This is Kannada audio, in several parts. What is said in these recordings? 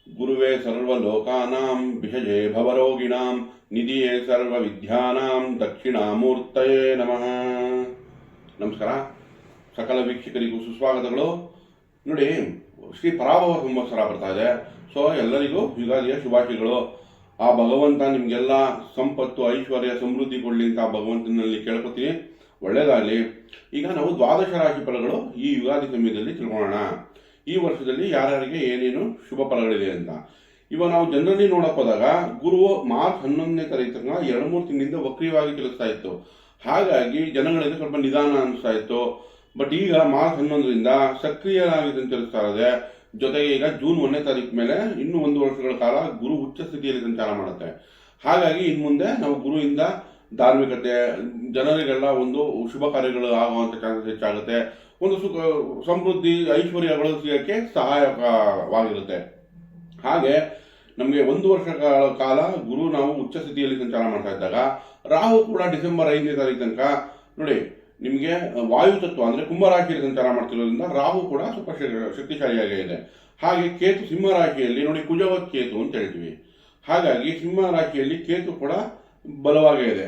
ಗುರುವೇ ಸರ್ವಲೋಕಾನಾಂ ವಿಷಜೇ ಭವರೋಗಿಣಾಂ ನಿಧಿಯೇ ಸರ್ವವಿದ್ಯಾನಾಂ ದಕ್ಷಿಣಾಮೂರ್ತಯೇ ನಮಃ. ನಮಸ್ಕಾರ. ಸಕಲ ವೀಕ್ಷಕರಿಗೂ ಸುಸ್ವಾಗತಗಳು. ನೋಡಿ, ಶ್ರೀ ಪರಾಭವ ಸಂವತ್ಸರ ಬರ್ತಾ ಇದೆ. ಸೊ ಎಲ್ಲರಿಗೂ ಯುಗಾದಿಯ ಶುಭಾಶಯಗಳು. ಆ ಭಗವಂತ ನಿಮಗೆಲ್ಲ ಸಂಪತ್ತು, ಐಶ್ವರ್ಯ, ಸಮೃದ್ಧಿ ಕೊಡಲಿ ಅಂತ ಭಗವಂತನಲ್ಲಿ ಕೇಳ್ಕೊತೀನಿ. ಒಳ್ಳೆಯದಾಗಲಿ. ಈಗ ನಾವು ದ್ವಾದಶ ರಾಶಿ ಫಲಗಳು ಈ ಯುಗಾದಿ ಸಮಯದಲ್ಲಿ ತಿಳ್ಕೊಳ್ಳೋಣ. ಈ ವರ್ಷದಲ್ಲಿ ಯಾರ್ಯಾರಿಗೆ ಏನೇನು ಶುಭ ಫಲಗಳಿದೆ ಅಂತ. ಇವಾಗ ನಾವು ಜನರಲ್ಲಿ ನೋಡಕ್ ಹೋದಾಗ ಗುರು ಮಾರ್ಚ್ 11ನೇ ತಾರೀಕು 2-3 ತಿಂಗಳಿಂದ ವಕ್ರೀಯವಾಗಿ ಚಲಿಸ್ತಾ ಇತ್ತು. ಹಾಗಾಗಿ ಜನಗಳಿಗೆ ಸ್ವಲ್ಪ ನಿಧಾನ ಅನಿಸ್ತಾ ಇತ್ತು. ಬಟ್ ಈಗ ಮಾರ್ಚ್ 11ರಿಂದ ಸಕ್ರಿಯರಾಗಿ ಸಂಚರಿಸ್ತಾ ಇದೆ. ಜೊತೆಗೆ ಈಗ ಜೂನ್ 1ನೇ ತಾರೀಕು ಮೇಲೆ ಇನ್ನೂ 1 ವರ್ಷಗಳ ಕಾಲ ಗುರು ಉಚ್ಚ ಸ್ಥಿತಿಯಲ್ಲಿ ಸಂಚಾರ ಮಾಡುತ್ತೆ. ಹಾಗಾಗಿ ಇನ್ನು ಮುಂದೆ ನಾವು ಗುರುವಿಂದ ಧಾರ್ಮಿಕತೆ, ಜನರಿಗೆಲ್ಲ ಒಂದು ಶುಭ ಕಾರ್ಯಗಳು ಆಗುವಂಥ ಚಾನ್ಸಸ್ ಹೆಚ್ಚಾಗುತ್ತೆ. ಒಂದು ಸಮೃದ್ಧಿ, ಐಶ್ವರ್ಯಗಳು ಸಿಗೋಕ್ಕೆ ಸಹಾಯಕವಾಗಿರುತ್ತೆ. ಹಾಗೆ ನಮಗೆ 1 ವರ್ಷಗಳ ಕಾಲ ಗುರು ನಾವು ಉಚ್ಚ ಸ್ಥಿತಿಯಲ್ಲಿ ಸಂಚಾರ ಮಾಡ್ತಾ ಇದ್ದಾಗ, ರಾಹು ಕೂಡ ಡಿಸೆಂಬರ್ 5ನೇ ತಾರೀಕು ತನಕ ನೋಡಿ ನಿಮಗೆ ವಾಯು ತತ್ವ ಅಂದರೆ ಕುಂಭರಾಶಿಯಲ್ಲಿ ಸಂಚಾರ ಮಾಡ್ತಿರೋದ್ರಿಂದ ರಾಹು ಕೂಡ ಸ್ವಲ್ಪ ಶಕ್ತಿಶಾಲಿಯಾಗಿದೆ. ಹಾಗೆ ಕೇತು ಸಿಂಹ ರಾಶಿಯಲ್ಲಿ ನೋಡಿ, ಕುಜವತ್ ಕೇತು ಅಂತ ಹೇಳ್ತೀವಿ. ಹಾಗಾಗಿ ಸಿಂಹ ರಾಶಿಯಲ್ಲಿ ಕೇತು ಕೂಡ ಬಲವಾಗೇ ಇದೆ.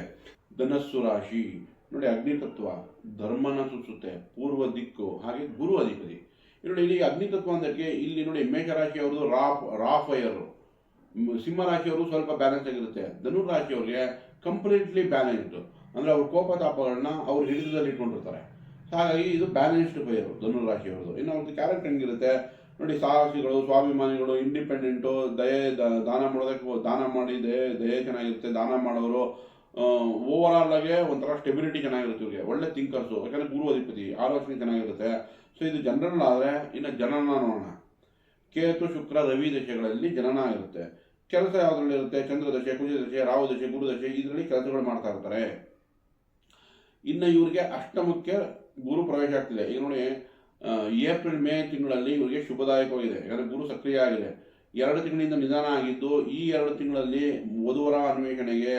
ಧನಸ್ಸು ರಾಶಿ ನೋಡಿ, ಅಗ್ನಿತತ್ವ ಧರ್ಮನ ಸೂಚಿಸುತ್ತೆ, ಪೂರ್ವ ದಿಕ್ಕು. ಹಾಗೆ ಗುರು ಅಧಿಪತಿ ನೋಡಿ, ಇಲ್ಲಿ ಅಗ್ನಿತತ್ವ ಅಂದ್ರೆ ಇಲ್ಲಿ ನೋಡಿ ಮೇಷರಾಶಿಯವ್ರದ್ದು ರಾ ಫೈರ್, ಸಿಂಹ ರಾಶಿಯವರು ಸ್ವಲ್ಪ ಬ್ಯಾಲೆನ್ಸ್ ಆಗಿರುತ್ತೆ. ಧನುರ್ ರಾಶಿಯವ್ರಿಗೆ ಕಂಪ್ಲೀಟ್ಲಿ ಬ್ಯಾಲೆನ್ಸ್ಡ್, ಅಂದ್ರೆ ಅವ್ರ ಕೋಪತಾಪಗಳನ್ನ ಅವ್ರು ಹಿಡಿತದಲ್ಲಿ ಇಟ್ಕೊಂಡಿರ್ತಾರೆ. ಹಾಗಾಗಿ ಇದು ಬ್ಯಾಲೆನ್ಸ್ಡ್ ಫೈರ್ ಧನುರ್ ರಾಶಿಯವ್ರದ್ದು. ಇನ್ನು ಅವ್ರದ್ದು ಕ್ಯಾರೆಕ್ಟರ್ ಹೆಂಗಿರುತ್ತೆ ನೋಡಿ, ಸಾಹಸಿಗಳು, ಸ್ವಾಭಿಮಾನಿಗಳು, ಇಂಡಿಪೆಂಡೆಂಟು, ದಾನ ಮಾಡೋದಕ್ಕೆ ದಾನ ಮಾಡಿ ದಯೆ ಚೆನ್ನಾಗಿರುತ್ತೆ. ದಾನ ಮಾಡೋರು ಓವರ್ ಆಲ್ ಆಗಿ ಒಂಥರ ಸ್ಟೆಬಿಲಿಟಿ ಚೆನ್ನಾಗಿರುತ್ತೆ. ಇವ್ರಿಗೆ ಒಳ್ಳೆ ಥಿಂಕರ್ಸು, ಯಾಕಂದ್ರೆ ಗುರು ಅಧಿಪತಿ, ಆಲೋಚನೆ ಚೆನ್ನಾಗಿರುತ್ತೆ. ಸೊ ಇದು ಜನರಲ್ ಆದರೆ. ಇನ್ನು ಜನನ ನೋಡೋಣ. ಕೇತು, ಶುಕ್ರ, ರವಿ ದಶೆಗಳಲ್ಲಿ ಜನನ ಇರುತ್ತೆ. ಕೆಲಸ ಯಾವುದ್ರಲ್ಲಿ ಇರುತ್ತೆ? ಚಂದ್ರ ದಶೆ, ಕುಜ ದಶೆ, ರಾಹು ದಶೆ, ಗುರು ದಶೆ, ಇದರಲ್ಲಿ ಕೆಲಸಗಳು ಮಾಡ್ತಾ ಇರ್ತಾರೆ. ಇನ್ನು ಇವ್ರಿಗೆ ಅಷ್ಟಮಕ್ಕೆ ಗುರು ಪ್ರವೇಶ ಆಗ್ತಿದೆ. ಈಗ ನೋಡಿ, ಏಪ್ರಿಲ್ ಮೇ ತಿಂಗಳಲ್ಲಿ ಇವರಿಗೆ ಶುಭದಾಯಕವಾಗಿದೆ. ಯಾಕಂದರೆ ಗುರು ಸಕ್ರಿಯ ಆಗಿದೆ. 2 ತಿಂಗಳಿಂದ ನಿಧಾನ ಆಗಿದ್ದು, ಈ 2 ತಿಂಗಳಲ್ಲಿ ವಧುವರ ಅನ್ವೇಷಣೆಗೆ,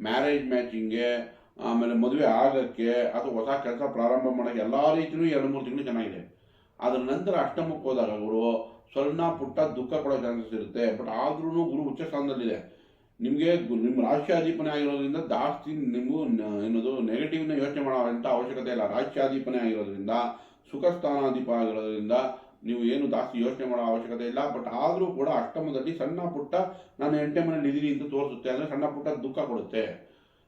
ಮ್ಯಾರೇಜ್ ಮ್ಯಾಚಿಂಗ್ಗೆ, ಆಮೇಲೆ ಮದುವೆ ಆಗೋಕ್ಕೆ ಅಥವಾ ಹೊಸ ಕೆಲಸ ಪ್ರಾರಂಭ ಮಾಡೋಕ್ಕೆ ಎಲ್ಲ ರೀತಿಯೂ 2-3 ತಿಂಗಳು ಚೆನ್ನಾಗಿದೆ. ಅದರ ನಂತರ ಅಷ್ಟಮಕ್ಕೆ ಹೋದಾಗ ಗುರು ಸಣ್ಣ ಪುಟ್ಟ ದುಃಖ ಕೊಡೋ ಚಾನ್ಸಸ್ ಇರುತ್ತೆ. ಬಟ್ ಆದ್ರೂ ಗುರು ಉಚ್ಚ ಸ್ಥಾನದಲ್ಲಿದೆ. ನಿಮಗೆ ನಿಮ್ಮ ರಾಷ್ಟ್ರಾಧಿಪನೇ ಆಗಿರೋದ್ರಿಂದ ಜಾಸ್ತಿ ನೀವು ಏನದು ನೆಗೆಟಿವ್ನ ಯೋಚನೆ ಮಾಡೋಂಥ ಅವಶ್ಯಕತೆ ಇಲ್ಲ. ರಾಷ್ಟ್ರಾಧಿಪನೇ ಆಗಿರೋದ್ರಿಂದ, ಸುಖ ಸ್ಥಾನಾಧಿಪ ಆಗಿರೋದ್ರಿಂದ ನೀವು ಏನು ಜಾಸ್ತಿ ಯೋಚನೆ ಮಾಡೋ ಅವಶ್ಯಕತೆ ಇಲ್ಲ. ಬಟ್ ಆದರೂ ಕೂಡ ಅಷ್ಟಮದಲ್ಲಿ ಸಣ್ಣ ಪುಟ್ಟ ನಾನು 8ನೇ ಮನೇಲಿ ಇದ್ದೀನಿ ಅಂತ ತೋರಿಸುತ್ತೆ. ಅಂದರೆ ಸಣ್ಣ ಪುಟ್ಟ ದುಃಖ ಕೊಡುತ್ತೆ.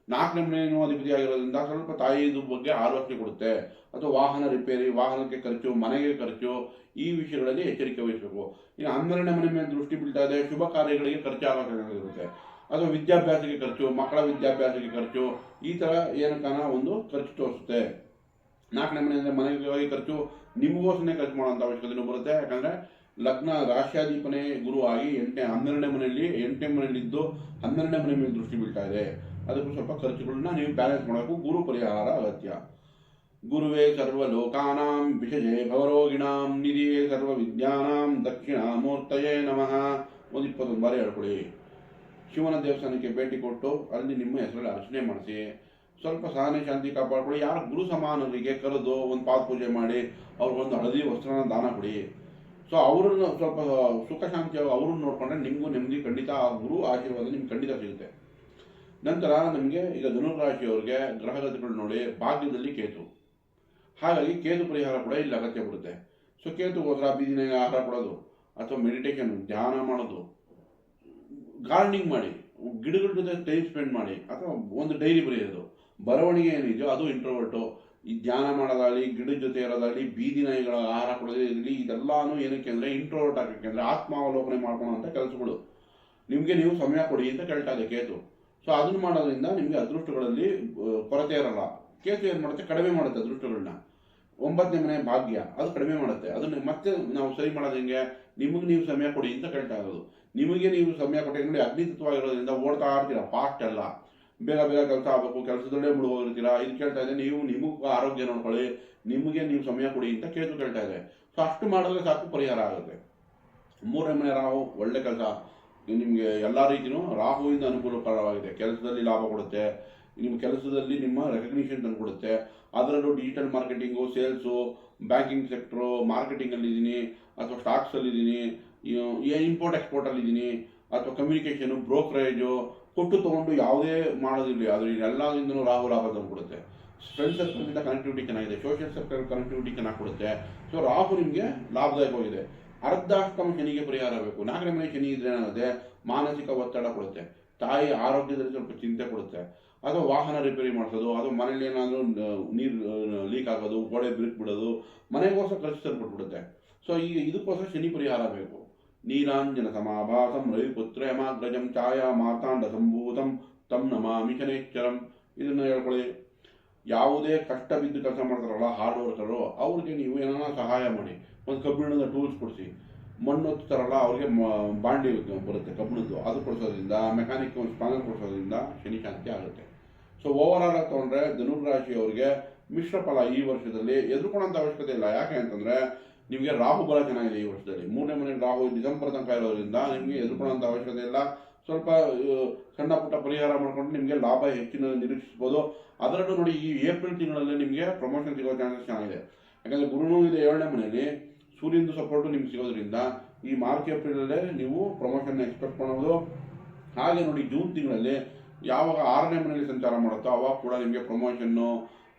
4ನೇ ಮನೆಯೂ ಅಧಿಪತಿ ಆಗಿರೋದ್ರಿಂದ ಸ್ವಲ್ಪ ತಾಯಿದು ಬಗ್ಗೆ ಆಲೋಚನೆ ಕೊಡುತ್ತೆ. ಅಥವಾ ವಾಹನ ರಿಪೇರಿ, ವಾಹನಕ್ಕೆ ಖರ್ಚು, ಮನೆಗೆ ಖರ್ಚು, ಈ ವಿಷಯಗಳಲ್ಲಿ ಎಚ್ಚರಿಕೆ ವಹಿಸಬೇಕು. ಇನ್ನು 12ನೇ ಮನೆ ಮೇಲೆ ದೃಷ್ಟಿ ಬೀಳ್ತಾ ಇದೆ, ಶುಭ ಕಾರ್ಯಗಳಿಗೆ ಖರ್ಚು ಆಗೋದಿರುತ್ತೆ. ಅಥವಾ ವಿದ್ಯಾಭ್ಯಾಸಕ್ಕೆ ಖರ್ಚು, ಮಕ್ಕಳ ವಿದ್ಯಾಭ್ಯಾಸಕ್ಕೆ ಖರ್ಚು, ಈ ಥರ ಏನಕ್ಕನ ಒಂದು ಖರ್ಚು ತೋರಿಸುತ್ತೆ. 4ನೇ ಮನೆ ಅಂದರೆ ಮನೆಗಾಗಿ ಖರ್ಚು, ನಿಮಗೋಸ್ಕರ ಖರ್ಚು ಮಾಡೋಂಥ ಅವಶ್ಯಕತೆಯೂ ಬರುತ್ತೆ. ಯಾಕಂದರೆ ಲಗ್ನ ರಾಷ್ಟ್ರಾಧಿಪನೇ ಗುರು ಆಗಿ 12ನೇ ಮನೆಯಲ್ಲಿದ್ದು 12ನೇ ಮನೆ ಮೇಲೆ ದೃಷ್ಟಿ ಬೀಳ್ತಾ ಇದೆ. ಅದಕ್ಕೂ ಸ್ವಲ್ಪ ಖರ್ಚುಗಳನ್ನ ನೀವು ಬ್ಯಾಲೆನ್ಸ್ ಮಾಡೋಕ್ಕೂ ಗುರು ಪರಿಹಾರ ಅಗತ್ಯ. ಗುರುವೇ ಸರ್ವ ಲೋಕಾನಾಂ ವಿಷಜೇ ಭವರೋಗಿಣಾಂ ನಿಧಿಯೇ ಸರ್ವ ವಿದ್ಯಾನಾಂ ದಕ್ಷಿಣಾಮೂರ್ತಯೇ ನಮಃ. 21 ಬಾರಿ ಹೇಳ್ಕೊಳ್ಳಿ. ಶಿವನ ದೇವಸ್ಥಾನಕ್ಕೆ ಭೇಟಿ ಕೊಟ್ಟು ಅಲ್ಲಿ ನಿಮ್ಮ ಹೆಸರಲ್ಲಿ ಅರ್ಚನೆ ಮಾಡಿಸಿ, ಸ್ವಲ್ಪ ಸಹನೆ ಶಾಂತಿ ಕಾಪಾಡ್ಕೊಳ್ಳಿ. ಯಾರು ಗುರು ಸಮಾನರಿಗೆ ಕರೆದು ಒಂದು ಪಾದ ಪೂಜೆ ಮಾಡಿ ಅವ್ರಿಗೊಂದು ಹಳದಿ ವಸ್ತ್ರನ ದಾನ ಕೊಡಿ. ಸೊ ಅವ್ರನ್ನ ಸ್ವಲ್ಪ ಸುಖ ಶಾಂತಿಯಾಗಿ ಅವ್ರನ್ನ ನೋಡ್ಕೊಂಡ್ರೆ ನಿಮಗೂ ನೆಮ್ಮದಿ ಖಂಡಿತ, ಆ ಗುರು ಆಶೀರ್ವಾದ ನಿಮ್ಗೆ ಖಂಡಿತ ಸಿಗುತ್ತೆ. ನಂತರ ನಮಗೆ ಈಗ ಧನುರಾಶಿಯವ್ರಿಗೆ ಗ್ರಹಗತಿಗಳು ನೋಡಿ, ಭಾಗ್ಯದಲ್ಲಿ ಕೇತು. ಹಾಗಾಗಿ ಕೇತು ಪರಿಹಾರ ಕೂಡ ಇಲ್ಲಿ ಅಗತ್ಯ ಬರುತ್ತೆ. ಸೊ ಕೇತುಗೋಸ್ಕರ ಬೀದಿನಾಗ ಆಹಾರ ಕೊಡೋದು, ಅಥವಾ ಮೆಡಿಟೇಷನ್, ಧ್ಯಾನ ಮಾಡೋದು, ಗಾರ್ಡನಿಂಗ್ ಮಾಡಿ, ಗಿಡಗಳ ಜೊತೆ ಟೈಮ್ ಸ್ಪೆಂಡ್ ಮಾಡಿ, ಅಥವಾ ಒಂದು ಡೈರಿ ಬರೆಯೋದು, ಬರವಣಿಗೆ ಏನಿದೆಯೋ ಅದು ಇಂಟ್ರೋವರ್ಟು. ಈ ಧ್ಯಾನ ಮಾಡೋದಾಗಲಿ, ಗಿಡದ ಜೊತೆ ಇರೋದಾಗಲಿ, ಬೀದಿ ನಾಯಿಗಳ ಆಹಾರ ಕೊಡೋದೇ ಇರಲಿ, ಇದೆಲ್ಲಾನು ಏನಕ್ಕೆ ಅಂದರೆ ಇಂಟ್ರೋವರ್ಟ್ ಆಗಕ್ಕೆ, ಅಂದರೆ ಆತ್ಮಾವಲೋಕನೆ ಮಾಡ್ಕೊಳ್ಳೋಂಥ ಕೆಲಸಗಳು. ನಿಮಗೆ ನೀವು ಸಮಯ ಕೊಡಿ ಅಂತ ಕೇಳ್ತಾ ಇದೆ ಕೇತು. ಸೊ ಅದನ್ನು ಮಾಡೋದ್ರಿಂದ ನಿಮಗೆ ಅದೃಷ್ಟಗಳಲ್ಲಿ ಕೊರತೆ ಇರಲ್ಲ. ಕೇತು ಏನು ಮಾಡುತ್ತೆ? ಕಡಿಮೆ ಮಾಡುತ್ತೆ ಅದೃಷ್ಟಗಳನ್ನ. 9ನೇ ಮನೆ ಭಾಗ್ಯ, ಅದು ಕಡಿಮೆ ಮಾಡುತ್ತೆ. ಅದನ್ನು ಮತ್ತೆ ನಾವು ಸರಿ ಮಾಡೋದು ಹೆಂಗೆ? ನಿಮಗೆ ನೀವು ಸಮಯ ಕೊಡಿ ಅಂತ ಕೇಳ್ತಾ ಇರೋದು. ನಿಮಗೆ ನೀವು ಸಮಯ ಕೊಟ್ಟೆ ನೋಡಿ, ಅಗ್ನಿತತ್ವವಾಗಿರೋದ್ರಿಂದ ಓಡ್ತಾ ಇರ್ತೀರ, ಫಾಸ್ಟ್ ಅಲ್ಲ, ಬೇಗ ಬೇಗ ಕೆಲಸ ಆಗಬೇಕು, ಕೆಲಸದಲ್ಲೇ ಮುಳುಗೋಗಿರ್ತೀರಾ. ಇದು ಕೇಳ್ತಾ ಇದೆ, ನೀವು ನಿಮಗೂ ಆರೋಗ್ಯ ನೋಡ್ಕೊಳ್ಳಿ, ನಿಮಗೆ ನೀವು ಸಮಯ ಕೊಡಿ ಅಂತ ಕೇತು ಕೇಳ್ತಾ ಇದೆ. ಸೊ ಅಷ್ಟು ಮಾಡಿದ್ರೆ ಸಾಕು, ಪರಿಹಾರ ಆಗುತ್ತೆ. 3ನೇ ಮನೆ ರಾಹು, ಒಳ್ಳೆ ಕೆಲಸ, ನಿಮಗೆ ಎಲ್ಲ ರೀತಿಯೂ ರಾಹುವಿಂದ ಅನುಕೂಲಕರವಾಗಿದೆ. ಕೆಲಸದಲ್ಲಿ ಲಾಭ ಕೊಡುತ್ತೆ, ನಿಮ್ಮ ಕೆಲಸದಲ್ಲಿ ನಿಮ್ಮ ರೆಕಗ್ನಿಷನ್ ತಂದು ಕೊಡುತ್ತೆ. ಅದರಲ್ಲೂ digital marketing, sales, banking sector, ಮಾರ್ಕೆಟಿಂಗಲ್ಲಿದ್ದೀನಿ ಅಥವಾ ಸ್ಟಾಕ್ಸಲ್ಲಿದ್ದೀನಿ ಏನು ಇಂಪೋರ್ಟ್ ಎಕ್ಸ್ಪೋರ್ಟಲ್ಲಿ ಇದ್ದೀನಿ ಅಥವಾ ಕಮ್ಯುನಿಕೇಷನು ಬ್ರೋಕರೇಜು ಕೊಟ್ಟು ತೊಗೊಂಡು ಯಾವುದೇ ಮಾಡೋದಿಲ್ಲ, ಆದರೆ ಎಲ್ಲದಿಂದಲೂ ರಾಹು ಲಾಭ ತಂದುಕೊಡುತ್ತೆ. ಫ್ರೆಂಡ್ ಸರ್ಕಲ್ನಿಂದ ಕನೆಕ್ಟಿವಿಟಿ ಚೆನ್ನಾಗಿದೆ, ಸೋಷಿಯಲ್ ಸರ್ಕಲ್ ಕನೆಕ್ಟಿವಿಟಿ ಚೆನ್ನಾಗಿ ಕೊಡುತ್ತೆ. ಸೊ ರಾಹು ನಿಮಗೆ ಲಾಭದಾಯಕವಾಗಿದೆ. ಅರ್ಧಾಷ್ಟಮ ಶನಿಗೆ ಪರಿಹಾರ ಬೇಕು. 4ನೇ ಮನೆ ಶನಿ ಇದ್ರೆ ಏನಾಗುತ್ತೆ, ಮಾನಸಿಕ ಒತ್ತಡ ಕೊಡುತ್ತೆ, ತಾಯಿ ಆರೋಗ್ಯದಲ್ಲಿ ಸ್ವಲ್ಪ ಚಿಂತೆ ಕೊಡುತ್ತೆ, ಅಥವಾ ವಾಹನ ರಿಪೇರಿ ಮಾಡಿಸೋದು, ಅಥವಾ ಮನೇಲಿ ಏನಾದರೂ ನೀರು ಲೀಕ್ ಆಗೋದು, ಗೋಡೆ ಬಿರುಕು ಬಿಡೋದು, ಮನೆಗೋಸ್ಕರ ಖರ್ಚು ತಂದುಕೊಟ್ಬಿಡುತ್ತೆ. ಸೊ ಈಗ ಇದಕ್ಕೋಸ್ಕರ ಶನಿ ಪರಿಹಾರ ಬೇಕು. ನೀಲಾಂಜನ ಸಮಾಭಾಸಂ ರವಿಪುತ್ರ ಯಮಾಗ್ರಜಂ ಛಾಯಾ ಮಾರ್ತಾಂಡ ಸಂಭೂತಂ ತಂ ನಮಾಮಿ ಶನೇಶ್ವರಂ. ಇದನ್ನು ಹೇಳ್ಕೊಳ್ಳಿ. ಯಾವುದೇ ಕಷ್ಟ ಬಿದ್ದು ಕೆಲಸ ಮಾಡ್ತಾರಲ್ಲ ಹಾರ್ಡ್ ವರ್ಕರು, ಅವ್ರಿಗೆ ನೀವು ಏನಾರ ಸಹಾಯ ಮಾಡಿ. ಒಂದು ಕಬ್ಬಿಣದ ಟೂಲ್ಸ್ ಕೊಡಿಸಿ. ಮಣ್ಣು ಹೊತ್ತಾರಲ್ಲ ಅವ್ರಿಗೆ ಬಾಂಡಿ ಬರುತ್ತೆ ಕಬ್ಬಿಣದ್ದು, ಅದು ಕೊಡಿಸೋದ್ರಿಂದ, ಮೆಕ್ಯಾನಿಕ್ ಒಂದು ಸ್ಪಾನರ್ ಕೊಡಿಸೋದ್ರಿಂದ ಶನಿ ಶಾಂತಿ ಆಗುತ್ತೆ. ಸೊ ಓವರ್ ಆಲ್ ತೊಗೊಂಡ್ರೆ ಧನುರಾಶಿಯವರಿಗೆ ಮಿಶ್ರ ಫಲ ಈ ವರ್ಷದಲ್ಲಿ. ಎದುರ್ಕೊಳ್ಳೋಂಥ ಅವಶ್ಯಕತೆ ಇಲ್ಲ. ಯಾಕೆ ಅಂತಂದರೆ ನಿಮಗೆ ರಾಹು ಬಲ ಚೆನ್ನಾಗಿದೆ ಈ ವರ್ಷದಲ್ಲಿ. 3ನೇ ಮನೆಯಲ್ಲಿ ರಾಹು ಡಿಸೆಂಬರ್ ತನಕ ಇರೋದ್ರಿಂದ ನಿಮಗೆ ಎದುರ್ಕೊಳ್ಳೋಂಥ ಅವಶ್ಯಕತೆ ಇಲ್ಲ. ಸ್ವಲ್ಪ ಸಣ್ಣ ಪುಟ್ಟ ಪರಿಹಾರ ಮಾಡಿಕೊಂಡು ನಿಮಗೆ ಲಾಭ ಹೆಚ್ಚಿನ ನಿರೀಕ್ಷಿಸ್ಬೋದು. ಅದರಲ್ಲೂ ನೋಡಿ, ಈ ಏಪ್ರಿಲ್ ತಿಂಗಳಲ್ಲಿ ನಿಮಗೆ ಪ್ರಮೋಷನ್ ಸಿಗೋ ಚಾನ್ಸಸ್ ಚೆನ್ನಾಗಿದೆ. ಯಾಕಂದರೆ ಗುರುನೂ ಇದೆ 7ನೇ ಮನೆಯಲ್ಲಿ, ಸೂರ್ಯಂದು ಸಪೋರ್ಟು ನಿಮ್ಗೆ ಸಿಗೋದ್ರಿಂದ ಈ ಮಾರ್ಚ್ ಏಪ್ರಿಲಲ್ಲೇ ನೀವು ಪ್ರಮೋಷನ್ ಎಕ್ಸ್ಪೆಕ್ಟ್ ಮಾಡೋದು. ಹಾಗೆ ನೋಡಿ, ಜೂನ್ ತಿಂಗಳಲ್ಲಿ ಯಾವಾಗ 6ನೇ ಮನೆಯಲ್ಲಿ ಸಂಚಾರ ಮಾಡುತ್ತೋ ಅವಾಗ ಕೂಡ ನಿಮಗೆ ಪ್ರಮೋಷನ್ನು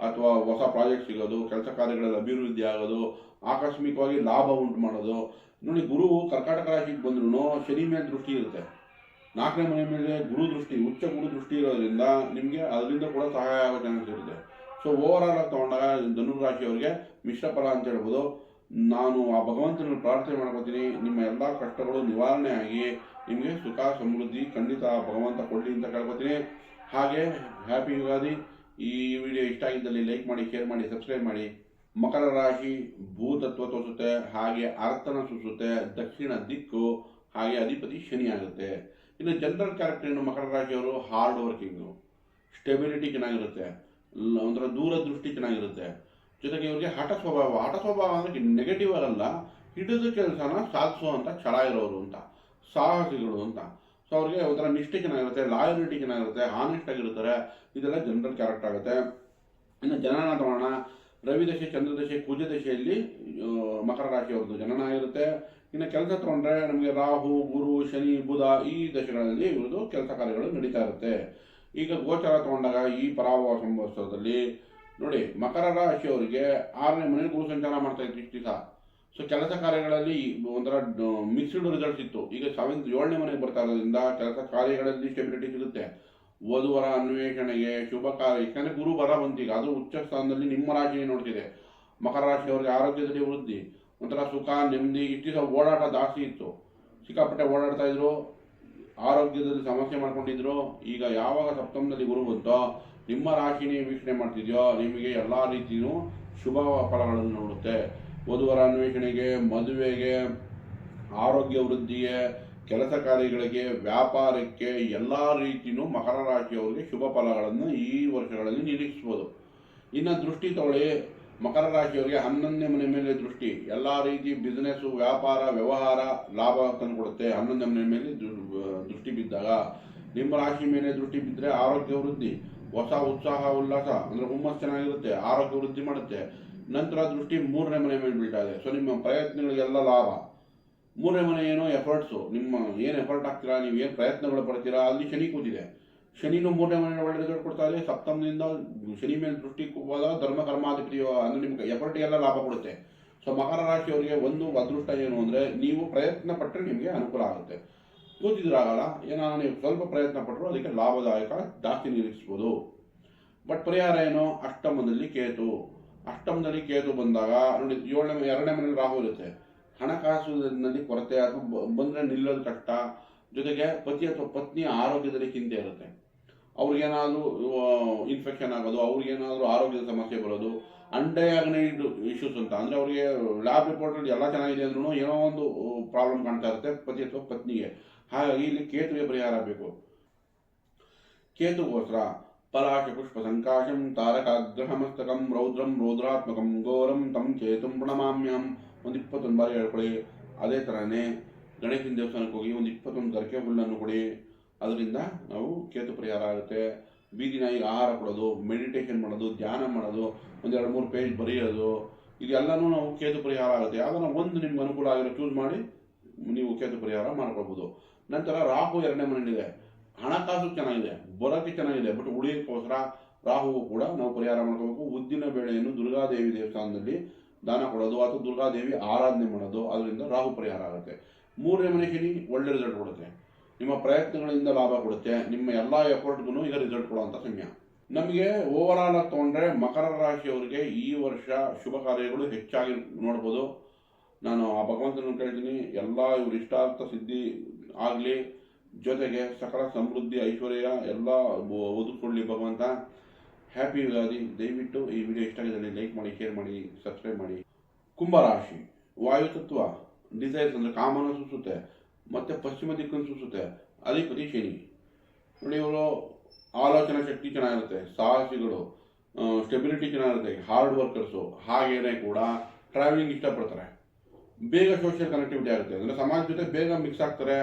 ಅಥವಾ ಹೊಸ ಪ್ರಾಜೆಕ್ಟ್ ಸಿಗೋದು, ಕೆಲಸ ಕಾರ್ಯಗಳಲ್ಲಿ ಅಭಿವೃದ್ಧಿ ಆಗೋದು, ಆಕಸ್ಮಿಕವಾಗಿ ಲಾಭ ಉಂಟು ಮಾಡೋದು. ನೋಡಿ, ಗುರು ಕರ್ಕಾಟಕ ರಾಶಿಗೆ ಬಂದ್ರೂ ಶನಿ ಮೇಲೆ ದೃಷ್ಟಿ ಇರುತ್ತೆ. 4ನೇ ಮನೆ ಮೇಲೆ ಗುರು ದೃಷ್ಟಿ, ಉಚ್ಚ ಗುರು ದೃಷ್ಟಿ ಇರೋದ್ರಿಂದ ನಿಮಗೆ ಅದರಿಂದ ಕೂಡ ಸಹಾಯ ಆಗೋ ಚಾನ್ಸ್ ಇರುತ್ತೆ. ಸೊ ಓವರ್ ಆಲ್ ಆಗಿ ತೊಗೊಂಡಾಗ ಧನುರಾಶಿಯವರಿಗೆ ಮಿಶ್ರ ಫಲ ಅಂತ ಹೇಳ್ಬೋದು. ನಾನು ಆ ಭಗವಂತನ ಪ್ರಾರ್ಥನೆ ಮಾಡ್ಕೋತೀನಿ, ನಿಮ್ಮ ಎಲ್ಲ ಕಷ್ಟಗಳು ನಿವಾರಣೆ ಆಗಿ ನಿಮಗೆ ಸುಖ ಸಮೃದ್ಧಿ ಖಂಡಿತ ಭಗವಂತ ಕೊಡಲಿ ಅಂತ ಕೇಳ್ಕೊತೀನಿ. ಹಾಗೆ ಹ್ಯಾಪಿ ಯುಗಾದಿ. ಈ ವಿಡಿಯೋ ಇಷ್ಟ ಆಗಿದ್ದಲ್ಲಿ ಲೈಕ್ ಮಾಡಿ, ಶೇರ್ ಮಾಡಿ, ಸಬ್ಸ್ಕ್ರೈಬ್ ಮಾಡಿ. ಮಕರ ರಾಶಿ ಭೂತತ್ವ ತೋರಿಸುತ್ತೆ, ಹಾಗೆ ಅರ್ಥನ ಸೂಚಿಸುತ್ತೆ, ದಕ್ಷಿಣ ದಿಕ್ಕು, ಹಾಗೆ ಅಧಿಪತಿ ಶನಿ ಆಗುತ್ತೆ. ಇನ್ನು ಜನರಲ್ ಕ್ಯಾರೆಕ್ಟರ್ ಏನು, ಮಕರ ರಾಶಿಯವರು ಹಾರ್ಡ್ ವರ್ಕಿಂಗು, ಸ್ಟೆಬಿಲಿಟಿ ಚೆನ್ನಾಗಿರುತ್ತೆ, ಒಂಥರ ದೂರದೃಷ್ಟಿ ಚೆನ್ನಾಗಿರುತ್ತೆ. ಜೊತೆಗೆ ಇವ್ರಿಗೆ ಹಠ ಸ್ವಭಾವ ಅಂದರೆ ನೆಗೆಟಿವ್ ಆಗಲ್ಲ, ಹಿಡಿದ ಕೆಲಸನ ಸಾಧಿಸುವಂಥ ಛಲ ಇರೋರು ಅಂತ, ಸಾಹಸಿಗಳು ಅಂತ. ಸೊ ಅವ್ರಿಗೆ ಒಂಥರ ನಿಷ್ಠೆ ಚೆನ್ನಾಗಿರುತ್ತೆ, ಲಾಯಲಿಟಿ ಚೆನ್ನಾಗಿರುತ್ತೆ, ಹಾನೆಸ್ಟ್ ಆಗಿರ್ತಾರೆ. ಇದೆಲ್ಲ ಜನರಲ್ ಕ್ಯಾರೆಕ್ಟರ್ ಆಗುತ್ತೆ. ಇನ್ನು ಜನನ ತಗೋಣ. ರವಿದಶೆ, ಚಂದ್ರದಶೆ, ಕುಜದಶೆಯಲ್ಲಿ ಮಕರ ರಾಶಿಯವ್ರದ್ದು ಜನನ ಆಗಿರುತ್ತೆ. ಇನ್ನು ಕೆಲಸ ತಗೊಂಡ್ರೆ ನಮಗೆ ರಾಹು, ಗುರು, ಶನಿ, ಬುಧ ಈ ದಶೆಗಳಲ್ಲಿ ಇವ್ರದ್ದು ಕೆಲಸ ಕಾರ್ಯಗಳು ನಡೀತಾ ಇರುತ್ತೆ. ಈಗ ಗೋಚಾರ ತಗೊಂಡಾಗ ಈ ಪರಾಭವ ಸಂವತ್ಸರದಲ್ಲಿ ನೋಡಿ, ಮಕರ ರಾಶಿಯವರಿಗೆ 6ನೇ ಮನೆಯಲ್ಲಿ ಗುರು ಸಂಚಾರ ಮಾಡ್ತಾ ಇತ್ತು ಇಷ್ಟು ದಿವಸ. ಸೊ ಕೆಲಸ ಕಾರ್ಯಗಳಲ್ಲಿ ಒಂಥರ ಮಿಕ್ಸ್ಡ್ ರಿಸಲ್ಟ್ಸ್ ಇತ್ತು. ಈಗ 7ನೇ ಮನೆಗೆ ಬರ್ತಾ ಇರೋದ್ರಿಂದ ಕೆಲಸ ಕಾರ್ಯಗಳಲ್ಲಿ ಸ್ಟೆಬಿಲಿಟಿ ಸಿಗುತ್ತೆ. ವಧುವರ ಅನ್ವೇಷಣೆಗೆ ಶುಭ ಕಾರ್ಯ, ಯಾಕಂದರೆ ಗುರು ಬರ ಬಂತೀಗ, ಅದು ಉಚ್ಚ ಸ್ಥಾನದಲ್ಲಿ ನಿಮ್ಮ ರಾಶಿಯೇ ನೋಡ್ತಿದೆ. ಮಕರ ರಾಶಿಯವರಿಗೆ ಆರೋಗ್ಯದಲ್ಲಿ ವೃದ್ಧಿ, ಒಂಥರ ಸುಖ ನೆಮ್ಮದಿ. ಇಷ್ಟು ದಿವಸ ಓಡಾಟ ಜಾಸ್ತಿ ಇತ್ತು, ಸಿಕ್ಕಾಪಟ್ಟೆ ಓಡಾಡ್ತಾ ಇದ್ರು, ಆರೋಗ್ಯದಲ್ಲಿ ಸಮಸ್ಯೆ ಮಾಡ್ಕೊಂಡಿದ್ರು. ಈಗ ಯಾವಾಗ ಸಪ್ತಮದಲ್ಲಿ ಗುರು ಬಂತೋ, ನಿಮ್ಮ ರಾಶಿನೇ ವೀಕ್ಷಣೆ ಮಾಡ್ತಿದ್ಯೋ, ನಿಮಗೆ ಎಲ್ಲ ರೀತಿಯೂ ಶುಭ ಫಲಗಳನ್ನು ನೋಡುತ್ತೆ. ವಧುವರ ಅನ್ವೇಷಣೆಗೆ, ಮದುವೆಗೆ, ಆರೋಗ್ಯ ವೃದ್ಧಿಗೆ, ಕೆಲಸ ಕಾರ್ಯಗಳಿಗೆ, ವ್ಯಾಪಾರಕ್ಕೆ ಎಲ್ಲ ರೀತಿಯೂ ಮಕರ ರಾಶಿಯವರಿಗೆ ಶುಭ ಫಲಗಳನ್ನು ಈ ವರ್ಷಗಳಲ್ಲಿ ನಿರೀಕ್ಷಿಸ್ಬೋದು. ಇನ್ನು ದೃಷ್ಟಿ ತಗೊಳ್ಳಿ, ಮಕರ ರಾಶಿಯವರಿಗೆ 11ನೇ ಮನೆ ಮೇಲೆ ದೃಷ್ಟಿ, ಎಲ್ಲ ರೀತಿ ಬಿಸ್ನೆಸ್ಸು, ವ್ಯಾಪಾರ, ವ್ಯವಹಾರ ಲಾಭ ತಂದು ಕೊಡುತ್ತೆ. 11ನೇ ಮನೆ ಮೇಲೆ ದೃಷ್ಟಿ ಬಿದ್ದಾಗ, ನಿಮ್ಮ ರಾಶಿ ಮೇಲೆ ದೃಷ್ಟಿ ಬಿದ್ದರೆ ಆರೋಗ್ಯ ವೃದ್ಧಿ, ಹೊಸ ಉತ್ಸಾಹ ಉಲ್ಲಾಸ, ಅಂದರೆ ಹುಮ್ಮಸ್ ಚೆನ್ನಾಗಿರುತ್ತೆ, ಆರೋಗ್ಯ ವೃದ್ಧಿ ಮಾಡುತ್ತೆ. ನಂತರ ದೃಷ್ಟಿ 3ನೇ ಮನೆ ಮೇಲೆ ಬೀಳ್ತಾ ಇದೆ. ಸೊ ನಿಮ್ಮ ಪ್ರಯತ್ನಗಳಿಗೆಲ್ಲ ಲಾಭ. 3ನೇ ಮನೆ ಏನೋ ಎಫರ್ಟ್ಸು, ನಿಮ್ಮ ಏನು ಎಫರ್ಟ್ ಹಾಕ್ತೀರಾ, ನೀವು ಏನು ಪ್ರಯತ್ನಗಳು ಪಡ್ತೀರಾ, ಅಲ್ಲಿ ಶನಿ ಕೂತಿದೆ. ಶನಿನೂ 3ನೇ ಮನೆ ಒಳ್ಳೆ ರಿಸಲ್ಟ್ ಕೊಡ್ತಾ ಇದೆ. ಸಪ್ತಮದಿಂದ ಶನಿ ಮೇಲೆ ದೃಷ್ಟಿ ಹೋದಾಗ ಧರ್ಮ ಕರ್ಮಾಧಿಪತಿ ಅಂದರೆ ನಿಮ್ಗೆ ಎಫರ್ಟಿಗೆಲ್ಲ ಲಾಭ ಕೊಡುತ್ತೆ. ಸೊ ಮಕರ ರಾಶಿಯವರಿಗೆ ಒಂದು ಅದೃಷ್ಟ ಏನು ಅಂದರೆ, ನೀವು ಪ್ರಯತ್ನ ಪಟ್ಟರೆ ನಿಮಗೆ ಅನುಕೂಲ ಆಗುತ್ತೆ. ಕೂತಿದ್ರಾಗಲ್ಲ, ಏನಾದ್ರು ನೀವು ಸ್ವಲ್ಪ ಪ್ರಯತ್ನ ಪಟ್ಟರು ಅದಕ್ಕೆ ಲಾಭದಾಯಕ ಜಾಸ್ತಿ ನಿರೀಕ್ಷಿಸ್ಬೋದು. ಬಟ್ ಪರಿಹಾರ ಏನು, ಅಷ್ಟಮದಲ್ಲಿ ಕೇತು ಬಂದಾಗ ನೋಡಿ, 2ನೇ ಮನೇಲಿ ರಾಹು ಇರುತ್ತೆ. ಹಣಕಾಸಿನಲ್ಲಿ ಕೊರತೆ ಅಥವಾ ಬಂದರೆ ನಿಲ್ಲೋದು ಕಷ್ಟ. ಜೊತೆಗೆ ಪತಿ ಅಥವಾ ಪತ್ನಿಯ ಆರೋಗ್ಯದಲ್ಲಿ ಚಿಂತೆ ಇರುತ್ತೆ. ಅವ್ರಿಗೇನಾದರೂ ಇನ್ಫೆಕ್ಷನ್ ಆಗೋದು, ಅವ್ರಿಗೇನಾದರೂ ಆರೋಗ್ಯದ ಸಮಸ್ಯೆ ಬರೋದು, ಅನ್ಡಯಾಗ್ನೈಸ್ಡ್ ಇಶ್ಯೂಸ್ ಅಂತ, ಅಂದರೆ ಅವರಿಗೆ ಲ್ಯಾಬ್ ರಿಪೋರ್ಟಲ್ಲಿ ಎಲ್ಲ ಚೆನ್ನಾಗಿದೆ ಅಂದ್ರೂ ಏನೋ ಒಂದು ಪ್ರಾಬ್ಲಮ್ ಕಾಣ್ತಾ ಇರುತ್ತೆ ಪತಿ ಅಥವಾ ಪತ್ನಿಗೆ. ಹಾಗಾಗಿ ಇಲ್ಲಿ ಕೇತುವಿಗೆ ಪರಿಹಾರ ಬೇಕು. ಕೇತುಗೋಸ್ಕರ ಪಲಾಶ ಪುಷ್ಪ ಸಂಕಾಶಂ ತಾರಕಾಗ್ರಹಮಸ್ತಕಂ ರೌದ್ರಂ ರೌದ್ರಾತ್ಮಕಂ ಘೋರಂ ತಂ ಕೇತುಂ ಪ್ರಣಮಾಮ್ಯಂ ಒಂದು 21 ಬಾರಿ ಹೇಳ್ಕೊಳ್ಳಿ. ಅದೇ ಥರನೇ ಗಣೇಶನ ದೇವಸ್ಥಾನಕ್ಕೆ ಹೋಗಿ ಒಂದು 21 ಗರಿಕೆ ಹುಲ್ಲನ್ನು ಕೊಡಿ. ಅದರಿಂದ ನಾವು ಕೇತು ಪರಿಹಾರ ಆಗುತ್ತೆ. ಬೀದಿ ನಾಯಿಗೆ ಆಹಾರ ಕೊಡೋದು, ಮೆಡಿಟೇಷನ್ ಮಾಡೋದು, ಧ್ಯಾನ ಮಾಡೋದು, ಒಂದು 2-3 ಪೇಜ್ ಬರೆಯೋದು, ಇದೆಲ್ಲನೂ ನಾವು ಕೇತು ಪರಿಹಾರ ಆಗುತ್ತೆ. ಯಾವ್ದಾರ ಒಂದು ನಿಮ್ಗೆ ಅನುಕೂಲ ಆಗಿರೋ ಚೂಸ್ ಮಾಡಿ ನೀವು ಕೇತು ಪರಿಹಾರ ಮಾಡ್ಕೋಬಹುದು. ನಂತರ ರಾಹು 2ನೇ ಮನೆಯಲ್ಲಿದೆ, ಹಣಕಾಸು ಚೆನ್ನಾಗಿದೆ, ಬರೋಕ್ಕೆ ಚೆನ್ನಾಗಿದೆ, ಬಟ್ ಉಳಿಯೋಕ್ಕೋಸ್ಕರ ರಾಹುವು ಕೂಡ ನಾವು ಪರಿಹಾರ ಮಾಡ್ಕೋಬೇಕು. ಉದ್ದಿನ ಬೇಳೆಯನ್ನು ದುರ್ಗಾದೇವಿ ದೇವಸ್ಥಾನದಲ್ಲಿ ದಾನ ಕೊಡೋದು ಅಥವಾ ದುರ್ಗಾದೇವಿ ಆರಾಧನೆ ಮಾಡೋದು, ಅದರಿಂದ ರಾಹು ಪರಿಹಾರ ಆಗುತ್ತೆ. 3ನೇ ಮನೆ ಶನಿ ಒಳ್ಳೆ ರಿಸಲ್ಟ್ ಕೊಡುತ್ತೆ, ನಿಮ್ಮ ಪ್ರಯತ್ನಗಳಿಂದ ಲಾಭ ಕೊಡುತ್ತೆ, ನಿಮ್ಮ ಎಲ್ಲ ಎಫರ್ಟ್ಗೂ ಈಗ ರಿಸಲ್ಟ್ ಕೊಡುವಂಥ ಸಮಯ. ನಮಗೆ ಓವರಾಲ್ ಆಗಿ ತೊಗೊಂಡ್ರೆ ಮಕರ ರಾಶಿಯವರಿಗೆ ಈ ವರ್ಷ ಶುಭ ಕಾರ್ಯಗಳು ಹೆಚ್ಚಾಗಿ ನೋಡ್ಬೋದು. ನಾನು ಆ ಭಗವಂತನ ಕೇಳ್ತೀನಿ, ಎಲ್ಲ ಇವ್ರ ಇಷ್ಟಾರ್ಥ ಸಿದ್ಧಿ ಆಗಲಿ, ಜೊತೆಗೆ ಸಕಲ ಸಮೃದ್ಧಿ ಐಶ್ವರ್ಯ ಎಲ್ಲ ಒದಗಿಸ್ಕೊಳ್ಳಿ ಭಗವಂತ. ಹ್ಯಾಪಿ ಯುಗಾದಿ. ದಯವಿಟ್ಟು ಈ ವಿಡಿಯೋ ಇಷ್ಟ ಆಗಿದ್ದಲ್ಲಿ ಲೈಕ್ ಮಾಡಿ, ಶೇರ್ ಮಾಡಿ, ಸಬ್ಸ್ಕ್ರೈಬ್ ಮಾಡಿ. ಕುಂಭರಾಶಿ ವಾಯುತತ್ವ, ಡಿಸೈರ್ಸ್ ಅಂದರೆ ಕಾಮನ ಸೂಸುತ್ತೆ, ಮತ್ತು ಪಶ್ಚಿಮ ದಿಕ್ಕನ್ನು ಸೂಸುತ್ತೆ. ಅಧಿಪತಿ ಶನಿ. ನೋಡಿ, ಇವರು ಆಲೋಚನಾ ಶಕ್ತಿ ಚೆನ್ನಾಗಿರುತ್ತೆ, ಸಾಹಸಿಗಳು, ಸ್ಟೆಬಿಲಿಟಿ ಚೆನ್ನಾಗಿರುತ್ತೆ, ಹಾರ್ಡ್ ವರ್ಕರ್ಸು. ಹಾಗೇನೆ ಕೂಡ ಟ್ರಾವೆಲಿಂಗ್ ಇಷ್ಟಪಡ್ತಾರೆ, ಬೇಗ ಸೋಷಿಯಲ್ ಕನೆಕ್ಟಿವಿಟಿ ಆಗುತ್ತೆ, ಅಂದರೆ ಸಮಾಜ ಜೊತೆ ಬೇಗ ಮಿಕ್ಸ್ ಆಗ್ತಾರೆ,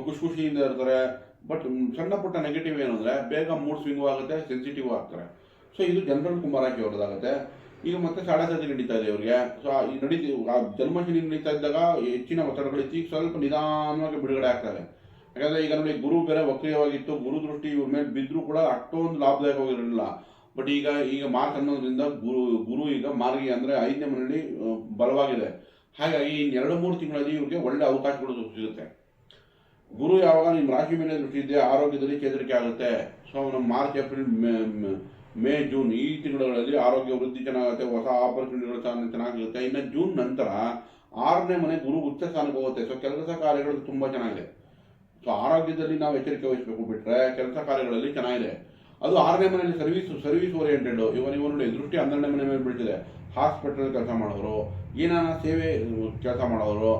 ಖುಷಿಯಿಂದ ಇರ್ತಾರೆ. ಬಟ್ ಸಣ್ಣ ಪುಟ್ಟ ನೆಗೆಟಿವ್ ಏನು ಅಂದರೆ ಬೇಗ ಮೂಡ್ ಸ್ವಿಂಗು ಆಗುತ್ತೆ, ಸೆನ್ಸಿಟಿವ್ ಆಗ್ತಾರೆ. ಸೊ ಇದು ಜನರಲ್ ಕುಂಭರಾಶಿ ಅವ್ರದ್ದಾಗುತ್ತೆ. ಈಗ ಮತ್ತೆ ಸಾಡೆ ನಡೀತಾ ಇದೆ ಇವರಿಗೆ. ಸೊ ಈ ಜನ್ಮಶನಿ ನಡೀತಾ ಇದ್ದಾಗ ಹೆಚ್ಚಿನ ಒತ್ತಡಗಳು ಇತ್ತು, ಈಗ ಸ್ವಲ್ಪ ನಿಧಾನವಾಗಿ ಬಿಡುಗಡೆ ಆಗ್ತವೆ. ಯಾಕಂದರೆ ಈಗ ನೋಡಿ, ಗುರು ಬೇರೆ ವಕ್ರೀಯವಾಗಿತ್ತು, ಗುರು ದೃಷ್ಟಿ ಇವ್ರ ಮೇಲೆ ಬಿದ್ದರೂ ಕೂಡ ಅಷ್ಟೊಂದು ಲಾಭದಾಯಕವಾಗಿರಲಿಲ್ಲ. ಬಟ್ ಈಗ ಮಾರ್ಚ್ ಅನ್ನೋದ್ರಿಂದ ಗುರು ಈಗ ಮಾರ್ಗಿ ಅಂದರೆ 5ನೇ ಮನೆಯಲ್ಲಿ ಬಲವಾಗಿದೆ. ಹಾಗಾಗಿ ಇನ್ನು 2-3 ತಿಂಗಳಲ್ಲಿ ಇವ್ರಿಗೆ ಒಳ್ಳೆ ಅವಕಾಶಗಳು ಸಿಗುತ್ತೆ. ಗುರು ಯಾವಾಗ ನಿಮ್ಮ ರಾಶಿ ಮೇಲೆ ದೃಷ್ಟಿ ಇದೆ, ಆರೋಗ್ಯದಲ್ಲಿ ಚೇತರಿಕೆ ಆಗುತ್ತೆ. ಸೊ ನಮ್ಮ ಮಾರ್ಚ್, ಏಪ್ರಿಲ್, ಮೇ, ಜೂನ್ ಈ ತಿಂಗಳಲ್ಲಿ ಆರೋಗ್ಯ ವೃದ್ಧಿ ಚೆನ್ನಾಗುತ್ತೆ, ಹೊಸ ಆಪರ್ಚುನಿಟಿಗಳು ಚೆನ್ನಾಗಿರುತ್ತೆ. ಇನ್ನು ಜೂನ್ ನಂತರ 6ನೇ ಮನೆ ಗುರು ಉಚ್ಚ ಸ್ಥಾನಕ್ಕೆ ಹೋಗುತ್ತೆ. ಸೊ ಕೆಲಸ ಕಾರ್ಯಗಳು ತುಂಬ ಚೆನ್ನಾಗಿದೆ. ಸೊ ಆರೋಗ್ಯದಲ್ಲಿ ನಾವು ಎಚ್ಚರಿಕೆ ವಹಿಸಬೇಕು, ಬಿಟ್ಟರೆ ಕೆಲಸ ಕಾರ್ಯಗಳಲ್ಲಿ ಚೆನ್ನಾಗಿದೆ. ಅದು 6ನೇ ಮನೆಯಲ್ಲಿ ಸರ್ವಿಸ್ ಓರಿಯೆಂಟೆಡ್. ಇವರು ನೋಡಿ, ದೃಷ್ಟಿ 12ನೇ ಮನೆ ಮೇಲೆ ಬೀಳ್ತಿದೆ. ಹಾಸ್ಪಿಟಲ್ ಕೆಲಸ ಮಾಡೋರು, ಏನಾನ ಸೇವೆ ಕೆಲಸ ಮಾಡೋರು,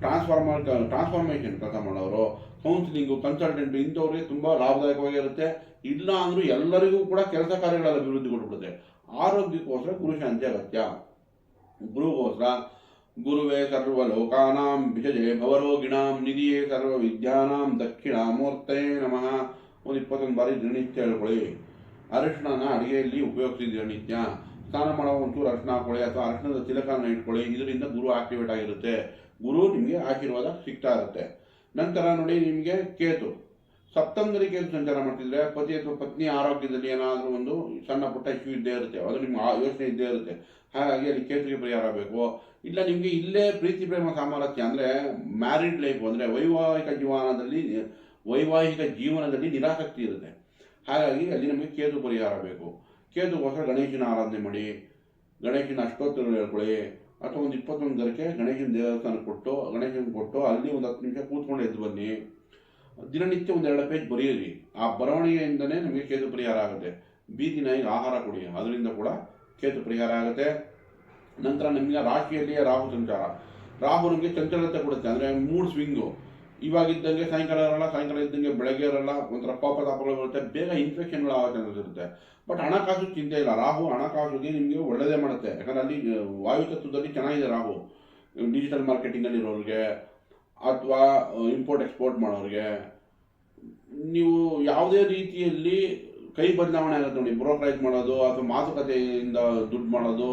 ಟ್ರಾನ್ಸ್ಫಾರ್ಮೇಷನ್ ಕೆಲಸ ಮಾಡೋರು, ಕೌನ್ಸಿಲಿಂಗು, ಕನ್ಸಲ್ಟೆಂಟ್, ಇಂಥವ್ರಿಗೆ ತುಂಬ ಲಾಭದಾಯಕವಾಗಿರುತ್ತೆ. ಇಲ್ಲ ಅಂದರೂ ಎಲ್ಲರಿಗೂ ಕೂಡ ಕೆಲಸ ಕಾರ್ಯಗಳಲ್ಲಿ ಅಭಿವೃದ್ಧಿ ಕೊಟ್ಬಿಡುತ್ತೆ. ಆರೋಗ್ಯಕ್ಕೋಸ್ಕರ ಗುರು ಶಾಂತಿ ಅಗತ್ಯ. ಗುರುಗೋಸ್ಕರ ಗುರುವೇ ಸರ್ವ ಲೋಕಾನಾಂ ವಿಜಯೇ ಭವರೋಗಿಣಾಂ ನಿಧಿಯೇ ಸರ್ವ ವಿದ್ಯಾನಾಂ ದಕ್ಷಿಣಾಮೂರ್ತಯೇ ನಮಃ. ಒಂದು 21 ಬಾರಿ ದಿನನಿತ್ಯ ಹೇಳ್ಕೊಳ್ಳಿ. ಅರಿಶಿಣನ ಅಡುಗೆಯಲ್ಲಿ ಉಪಯೋಗಿಸಿ ದಿನನಿತ್ಯ. ಸ್ನಾನ ಮಾಡೋ ಒಂಚೂರು ಅರಿಶಿಣ ಹಾಕೊಳ್ಳಿ, ಅಥವಾ ಅರಿಶಿಣದ ತಿಲಕನ ಇಟ್ಕೊಳ್ಳಿ. ಇದರಿಂದ ಗುರು ಆಕ್ಟಿವೇಟ್ ಆಗಿರುತ್ತೆ, ಗುರು ನಿಮಗೆ ಆಶೀರ್ವಾದ ಸಿಗ್ತಾ ಇರುತ್ತೆ. ನಂತರ ನೋಡಿ, ನಿಮಗೆ ಕೇತು ಸಪ್ತಮದಲ್ಲಿ ಕೇತು ಸಂಚಾರ ಮಾಡ್ತಿದ್ರೆ ಪತಿ ಅಥವಾ ಪತ್ನಿ ಆರೋಗ್ಯದಲ್ಲಿ ಏನಾದರೂ ಒಂದು ಸಣ್ಣ ಪುಟ್ಟ ಇಶ್ಯೂ ಇದ್ದೇ ಇರುತ್ತೆ, ಅದು ನಿಮ್ಮ ಯೋಚನೆ ಇದ್ದೇ ಇರುತ್ತೆ. ಹಾಗಾಗಿ ಅಲ್ಲಿ ಕೇತುಗೆ ಪರಿಹಾರ ಬೇಕು. ಇಲ್ಲ ನಿಮಗೆ ಇಲ್ಲೇ ಪ್ರೀತಿ ಪ್ರೇಮ ಸಾಮರಸ್ಯ ಅಂದರೆ ಮ್ಯಾರಿಡ್ ಲೈಫ್ ಅಂದರೆ ವೈವಾಹಿಕ ಜೀವನದಲ್ಲಿ ನಿರಾಸಕ್ತಿ ಇರುತ್ತೆ. ಹಾಗಾಗಿ ಅಲ್ಲಿ ನಮಗೆ ಕೇತು ಪರಿಹಾರ ಬೇಕು. ಕೇತುಗೋಸ್ಕರ ಗಣೇಶನ ಆರಾಧನೆ ಮಾಡಿ, ಗಣೇಶನ ಅಷ್ಟೋತ್ತರಗಳು ಹೇಳ್ಕೊಳ್ಳಿ, ಅಥವಾ ಒಂದು 21 ಗರಕೆ ಗಣೇಶನ ದೇವಸ್ಥಾನಕ್ಕೆ ಕೊಟ್ಟು ಅಲ್ಲಿ ಒಂದು 10 ನಿಮಿಷ ಕೂತ್ಕೊಂಡು ಎದ್ದು ಬನ್ನಿ. ದಿನನಿತ್ಯ 1-2 ಪೇಜ್ ಬರೆಯಿರಿ. ಆ ಬರವಣಿಗೆಯಿಂದನೇ ನಮಗೆ ಕೇತು ಪರಿಹಾರ ಆಗುತ್ತೆ. ಬೀದಿ ನಾಯಿಗೆ ಆಹಾರ ಕೊಡಿ, ಅದರಿಂದ ಕೂಡ ಕೇತು ಪರಿಹಾರ ಆಗುತ್ತೆ. ನಂತರ ನಮಗೆ ರಾಶಿಯಲ್ಲಿಯೇ ರಾಹು ಸಂಚಾರ. ರಾಹು ನಮಗೆ ಚಂಚಲತೆ ಕೊಡುತ್ತೆ, ಅಂದರೆ ಮೂಡ್ ಸ್ವಿಂಗು. ಇವಾಗಿದ್ದಂಗೆ ಸಾಯಂಕಾಲ ಇರಲ್ಲ, ಸಾಯಂಕಾಲ ಇದ್ದಂಗೆ ಬೆಳಗ್ಗೆ ಇರಲ್ಲ, ಒಂಥರ ತಾಪಗಳು ಬರುತ್ತೆ, ಬೇಗ ಇನ್ಫೆಕ್ಷನ್ಗಳು ಆಗೋ ಚಾನ್ಸಸ್ ಇರುತ್ತೆ. ಬಟ್ ಹಣಕಾಸು ಚಿಂತೆ ಇಲ್ಲ, ರಾಹು ಹಣಕಾಸುಗೆ ನಿಮಗೆ ಒಳ್ಳೆಯದೇ ಮಾಡುತ್ತೆ. ಯಾಕಂದರೆ ಅಲ್ಲಿ ವಾಯುತತ್ವದಲ್ಲಿ ಚೆನ್ನಾಗಿದೆ ರಾಹು. ಡಿಜಿಟಲ್ ಮಾರ್ಕೆಟಿಂಗಲ್ಲಿ ಇರೋರಿಗೆ ಅಥವಾ ಇಂಪೋರ್ಟ್ ಎಕ್ಸ್ಪೋರ್ಟ್ ಮಾಡೋರಿಗೆ, ನೀವು ಯಾವುದೇ ರೀತಿಯಲ್ಲಿ ಕೈ ಬದಲಾವಣೆ ಆಗುತ್ತೆ ನೋಡಿ, ಬ್ರೋಕರೇಜ್ ಮಾಡೋದು ಅಥವಾ ಮಾತುಕತೆಯಿಂದ ದುಡ್ಡು ಮಾಡೋದು,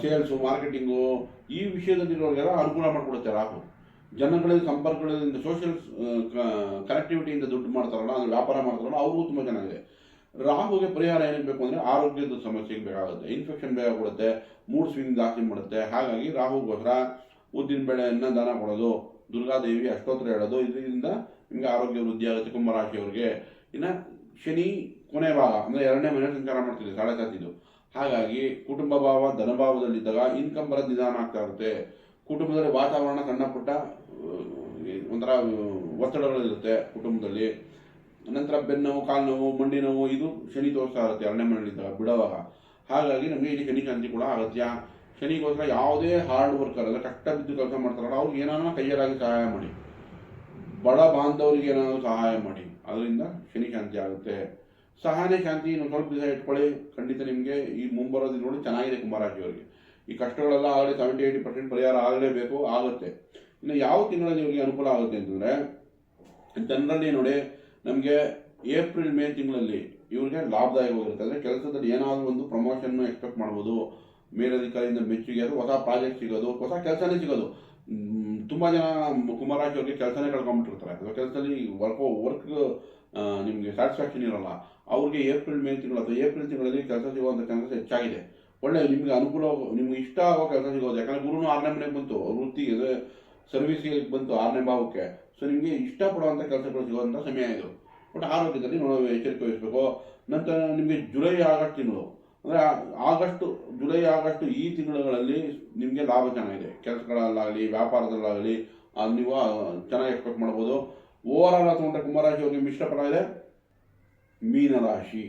ಸೇಲ್ಸು, ಮಾರ್ಕೆಟಿಂಗು, ಈ ವಿಷಯದಲ್ಲಿರೋರಿಗೆಲ್ಲ ಅನುಕೂಲ ಮಾಡಿಕೊಡುತ್ತೆ ರಾಹು. ಜನಗಳಲ್ಲಿ ಸಂಪರ್ಕಗಳಿಂದ, ಸೋಷಿಯಲ್ ಕನೆಕ್ಟಿವಿಟಿಯಿಂದ ದುಡ್ಡು ಮಾಡ್ತಾರಲ್ಲ, ಅಂದರೆ ವ್ಯಾಪಾರ ಮಾಡ್ತಾರಲ್ಲ, ಅವ್ರಿಗೂ ತುಂಬ ಚೆನ್ನಾಗಿದೆ. ರಾಹುಗೆ ಪರಿಹಾರ ಏನಿಗೆ ಬೇಕು ಅಂದರೆ ಆರೋಗ್ಯದ ಸಮಸ್ಯೆಗೆ ಬೇಕಾಗುತ್ತೆ, ಇನ್ಫೆಕ್ಷನ್ ಬೇಗ ಕೊಡುತ್ತೆ, ಮೂಡ್ ಸ್ವಿಂಗ್ ಜಾಸ್ತಿ ಮಾಡುತ್ತೆ. ಹಾಗಾಗಿ ರಾಹುಗೋಸ್ಕರ ಉದ್ದಿನ ಬೇಳೆಯನ್ನು ದಾನ ಕೊಡೋದು, ದುರ್ಗಾದೇವಿ ಅಷ್ಟೋತ್ತರ ಹೇಳೋದು, ಇದರಿಂದ ನಿಮಗೆ ಆರೋಗ್ಯ ವೃದ್ಧಿ ಆಗುತ್ತೆ ಕುಂಭರಾಶಿಯವರಿಗೆ. ಇನ್ನು ಶನಿ ಕೊನೆ ಭಾಗ ಅಂದರೆ 2ನೇ ಮನೆ ಸಂಚಾರ ಮಾಡ್ತಿದೆ, 7.5. ಹಾಗಾಗಿ ಕುಟುಂಬ ಭಾವ ಧನಭಾವದಲ್ಲಿದ್ದಾಗ ಇನ್ಕಮ್ ಬರೋದು ನಿಧಾನ ಆಗ್ತಾ ಇರುತ್ತೆ. ಕುಟುಂಬದಲ್ಲಿ ವಾತಾವರಣ ಸಣ್ಣ ಪುಟ್ಟ ಒಂಥರ ಒತ್ತಡಗಳಿರುತ್ತೆ ಕುಟುಂಬದಲ್ಲಿ. ನಂತರ ಬೆನ್ನೋವು, ಕಾಲು ನೋವು, ಮಂಡಿ ನೋವು, ಇದು ಶನಿ ತೋರಿಸ್ತಾ ಇರುತ್ತೆ 2ನೇ ಮನೆಯಲ್ಲಿದ್ದಾಗ ಬಿಡುವಾಗ. ಹಾಗಾಗಿ ನಮಗೆ ಇಲ್ಲಿ ಶನಿ ಶಾಂತಿ ಕೂಡ ಅಗತ್ಯ. ಶನಿಗೋಸ್ಕರ ಯಾವುದೇ ಹಾರ್ಡ್ ವರ್ಕರ್ ಅಂದರೆ ಕಷ್ಟ ಬಿದ್ದು ಕೆಲಸ ಮಾಡ್ತಾರಲ್ಲ, ಅವ್ರಿಗೆ ಏನಾದ್ರು ಕೈಯಲ್ಲಾಗಿ ಸಹಾಯ ಮಾಡಿ, ಬಡ ಬಾಂಧವರಿಗೆ ಏನಾದರೂ ಸಹಾಯ ಮಾಡಿ, ಅದರಿಂದ ಶನಿ ಶಾಂತಿ ಆಗುತ್ತೆ. ಸಹನೆ ಶಾಂತಿ ಇನ್ನೊಂದು ಸ್ವಲ್ಪ ದಿವಸ ಇಟ್ಕೊಳ್ಳಿ, ಖಂಡಿತ ನಿಮಗೆ ಈ ಮುಂಬರೋದು ನೋಡಿ ಚೆನ್ನಾಗಿದೆ ಕುಂಭರಾಶಿಯವರಿಗೆ. ಈ ಕಷ್ಟಗಳೆಲ್ಲ ಆಗಲೇ 70-80% ಪರಿಹಾರ ಆಗಲೇಬೇಕು, ಆಗುತ್ತೆ. ಇನ್ನು ಯಾವ ತಿಂಗಳಲ್ಲಿ ಇವರಿಗೆ ಅನುಕೂಲ ಆಗುತ್ತೆ ಅಂತಂದರೆ, ಜನರಲ್ಲಿ ನೋಡಿ ನಮಗೆ ಏಪ್ರಿಲ್ ಮೇ ತಿಂಗಳಲ್ಲಿ ಇವ್ರಿಗೆ ಲಾಭದಾಯಕವಾಗಿರುತ್ತೆ. ಅಂದರೆ ಕೆಲಸದಲ್ಲಿ ಏನಾದರೂ ಒಂದು ಪ್ರಮೋಷನ್ನು ಎಕ್ಸ್ಪೆಕ್ಟ್ ಮಾಡ್ಬೋದು, ಮೇಲಧಿಕಾರಿಯಿಂದ ಮೆಚ್ಚುಗೆ, ಅದು ಹೊಸ ಪ್ರಾಜೆಕ್ಟ್ ಸಿಗೋದು, ಹೊಸ ಕೆಲಸನೇ ಸಿಗೋದು. ತುಂಬ ಜನ ಕುಂಭರಾಶಿ ಅವ್ರಿಗೆ ಕೆಲಸನೇ ಕಳ್ಕೊಂಡ್ಬಿಟ್ಟಿರ್ತಾರೆ ಅಥವಾ ಕೆಲಸದಲ್ಲಿ ವರ್ಕ್ ನಿಮಗೆ ಸ್ಯಾಟಿಸ್ಫ್ಯಾಕ್ಷನ್ ಇರೋಲ್ಲ. ಅವ್ರಿಗೆ ಏಪ್ರಿಲ್ ಮೇ ತಿಂಗಳು ಅಥವಾ ಏಪ್ರಿಲ್ ತಿಂಗಳಲ್ಲಿ ಕೆಲಸ ಸಿಗುವಂಥ ಚಾನ್ಸಸ್ ಹೆಚ್ಚಾಗಿದೆ. ಒಳ್ಳೆ ನಿಮಗೆ ಅನುಕೂಲ, ನಿಮ್ಗೆ ಇಷ್ಟ ಆಗೋ ಕೆಲಸ ಸಿಗೋದು. ಯಾಕಂದರೆ ಗುರುನು 6ನೇ ಮನೆಗೆ ಬಂತು, ವೃತ್ತಿಗೆ ಸರ್ವಿಸ್ಗೆ ಬಂತು 6ನೇ ಭಾವಕ್ಕೆ. ಸೊ ನಿಮಗೆ ಇಷ್ಟಪಡುವಂಥ ಕೆಲಸಗಳು ಸಿಗುವಂಥ ಸಮಯ ಇದು. ಬಟ್ ಆರೋಗ್ಯದಲ್ಲಿ ನಾವು ಎಚ್ಚರಿಕೆ ವಹಿಸಬೇಕು. ನಂತರ ನಿಮಗೆ ಜುಲೈ ಆಗಸ್ಟ್ ತಿಂಗಳು, ಅಂದರೆ ಜುಲೈ ಆಗಸ್ಟ್ ಈ ತಿಂಗಳುಗಳಲ್ಲಿ ನಿಮಗೆ ಲಾಭ ಚೆನ್ನಾಗಿದೆ. ಕೆಲಸಗಳಲ್ಲಾಗಲಿ ವ್ಯಾಪಾರದಲ್ಲಾಗಲಿ ನೀವು ಚೆನ್ನಾಗಿ ಎಕ್ಸ್ಪೆಕ್ಟ್ ಮಾಡ್ಬೋದು. ಓವರ್ ಆಲ್ ತಗೊಂಡ್ರೆ ಕುಂಭರಾಶಿಯವರಿಗೆ ಮಿಶ್ರ ಫಲ ಇದೆ. ಮೀನರಾಶಿ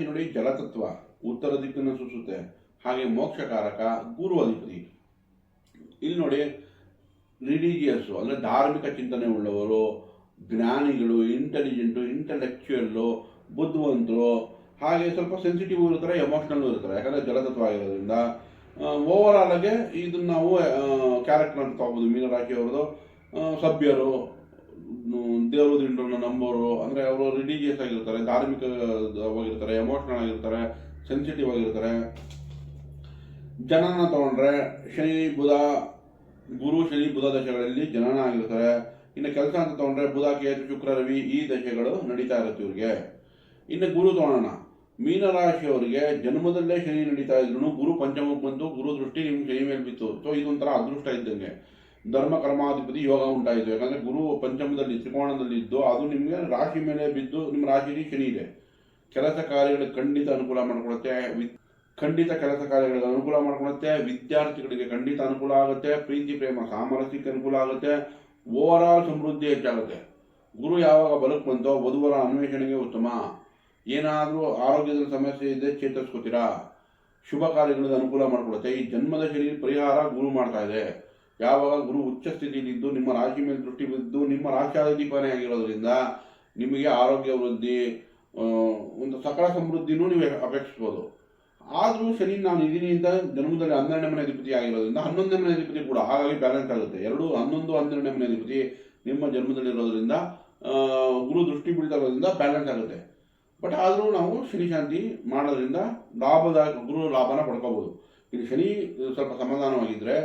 ನೋಡಿ, ಜಲತತ್ವ, ಉತ್ತರ ದಿಕ್ಕನ್ನು ಸೂಚಿಸುತ್ತೆ. ಹಾಗೆ ಮೋಕ್ಷಕಾರಕ, ಗುರು ಅಧಿಪತಿ. ಇಲ್ಲಿ ನೋಡಿ, ರಿಲಿಜಿಯಸ್ಸು ಅಂದರೆ ಧಾರ್ಮಿಕ ಚಿಂತನೆ ಉಳ್ಳವರು, ಜ್ಞಾನಿಗಳು, ಇಂಟೆಲೆಕ್ಚುಯಲ್ಲು, ಬುದ್ಧಿವಂತರು, ಹಾಗೆ ಸ್ವಲ್ಪ ಸೆನ್ಸಿಟಿವ್ ಇರ್ತಾರೆ, ಎಮೋಷ್ನಲ್ಲು ಇರ್ತಾರೆ. ಯಾಕಂದರೆ ಜಲತತ್ವ ಆಗಿರೋದ್ರಿಂದ ಓವರ್ ಆಲ್ಗೆ ಇದನ್ನು ನಾವು ಕ್ಯಾರೆಕ್ಟರ್ ಅಂತ ತಗೋಬೋದು. ಮೀನರಾಶಿಯವ್ರದ್ದು ಸಭ್ಯರು, ದೇವರು ದಿಂಡ್ರನ್ನು ನಂಬೋರು, ಅಂದರೆ ಅವರು ರಿಲಿಜಿಯಸ್ ಆಗಿರ್ತಾರೆ, ಧಾರ್ಮಿಕವಾಗಿರ್ತಾರೆ, ಎಮೋಷ್ನಲ್ ಆಗಿರ್ತಾರೆ, ಸೆನ್ಸಿಟಿವ್ ಆಗಿರ್ತಾರೆ. ಜನನ ತಗೊಂಡ್ರೆ ಗುರು ಶನಿ ಬುಧ ದಶೆಗಳಲ್ಲಿ ಜನನ ಆಗಿರ್ತಾರೆ. ಇನ್ನು ಕೆಲಸ ಅಂತ ತಗೊಂಡ್ರೆ ಬುಧ ಕೇತು ಶುಕ್ರ ರವಿ ಈ ದಶೆಗಳು ನಡೀತಾ ಇರುತ್ತೆ ಇವ್ರಿಗೆ. ಇನ್ನು ಗುರು ತಗೊಳ್ಳೋಣ, ಮೀನರಾಶಿಯವರಿಗೆ ಜನ್ಮದಲ್ಲೇ ಶನಿ ನಡೀತಾ ಇದ್ರು ಗುರು ಪಂಚಮಕ್ಕೆ ಬಂದು ಗುರು ದೃಷ್ಟಿ ನಿಮ್ಗೆ ಶನಿ ಮೇಲೆ ಬಿತ್ತು. ಸೊ ಇದೊಂಥರ ಅದೃಷ್ಟ ಇದ್ದಂಗೆ. ಧರ್ಮ ಕರ್ಮಾಧಿಪತಿ ಯೋಗ ಉಂಟಾಯಿತು. ಯಾಕಂದರೆ ಗುರು ಪಂಚಮದಲ್ಲಿ ತ್ರಿಕೋಣದಲ್ಲಿ ಇದ್ದು ಅದು ನಿಮಗೆ ರಾಶಿ ಮೇಲೆ ಬಿದ್ದು, ನಿಮ್ಮ ರಾಶಿಯಲ್ಲಿ ಶನಿ ಇದೆ. ಕೆಲಸ ಕಾರ್ಯಗಳಿಗೆ ಖಂಡಿತ ಅನುಕೂಲ ಮಾಡಿಕೊಡುತ್ತೆ. ಕೆಲಸ ಕಾರ್ಯಗಳಿಗೆ ಅನುಕೂಲ ಮಾಡಿಕೊಡುತ್ತೆ. ವಿದ್ಯಾರ್ಥಿಗಳಿಗೆ ಖಂಡಿತ ಅನುಕೂಲ ಆಗುತ್ತೆ. ಪ್ರೀತಿ ಪ್ರೇಮ ಸಾಮರಸ್ಯಕ್ಕೆ ಅನುಕೂಲ ಆಗುತ್ತೆ. ಓವರ್ ಆಲ್ ಸಮೃದ್ಧಿ ಹೆಚ್ಚಾಗುತ್ತೆ. ಗುರು ಯಾವಾಗ ಬಲಕ್ಕೆ ಬಂತೋ ವಧುವರ ಅನ್ವೇಷಣೆಗೆ ಉತ್ತಮ. ಏನಾದರೂ ಆರೋಗ್ಯದಲ್ಲಿ ಸಮಸ್ಯೆ ಇದೆ ಚೇತರಿಸ್ಕೋತೀರಾ. ಶುಭ ಕಾರ್ಯಗಳಿಗೆ ಅನುಕೂಲ ಮಾಡಿಕೊಡುತ್ತೆ. ಈ ಜನ್ಮದ ಶನಿ ಪರಿಹಾರ ಗುರು ಮಾಡ್ತಾ ಇದೆ. ಯಾವಾಗ ಗುರು ಉಚ್ಚ ಸ್ಥಿತಿಯಲ್ಲಿದ್ದು ನಿಮ್ಮ ರಾಶಿ ಮೇಲೆ ದೃಷ್ಟಿ ಬಿದ್ದು ನಿಮ್ಮ ರಾಶಿಯಾಧಿಪನೇ ಆಗಿರೋದ್ರಿಂದ ನಿಮಗೆ ಆರೋಗ್ಯ ವೃದ್ಧಿ, ಒಂದು ಸಕಲ ಸಮೃದ್ಧಿನೂ ನೀವು ಅಪೇಕ್ಷಿಸ್ಬೋದು. ಆದರೂ ಶನಿ ನಾನು ಇದೀನಿ ಅಂತ ಜನ್ಮದಲ್ಲಿ 12ನೇ ಮನೆ ಅಧಿಪತಿ ಆಗಿರೋದ್ರಿಂದ 11ನೇ ಮನೆ ಅಧಿಪತಿ ಕೂಡ, ಹಾಗಾಗಿ ಬ್ಯಾಲೆನ್ಸ್ ಆಗುತ್ತೆ. 12 ಮನೆ ಅಧಿಪತಿ ನಿಮ್ಮ ಜನ್ಮದಲ್ಲಿರೋದ್ರಿಂದ ಗುರು ದೃಷ್ಟಿ ಬೀಳ್ತಾ ಇರೋದ್ರಿಂದ ಬ್ಯಾಲೆನ್ಸ್ ಆಗುತ್ತೆ. ಬಟ್ ಆದರೂ ನಾವು ಶನಿ ಶಾಂತಿ ಮಾಡೋದ್ರಿಂದ ಗುರು ಲಾಭನ ಪಡ್ಕೋಬೋದು. ಇಲ್ಲಿ ಶನಿ ಸ್ವಲ್ಪ ಸಮಾಧಾನವಾಗಿದ್ದರೆ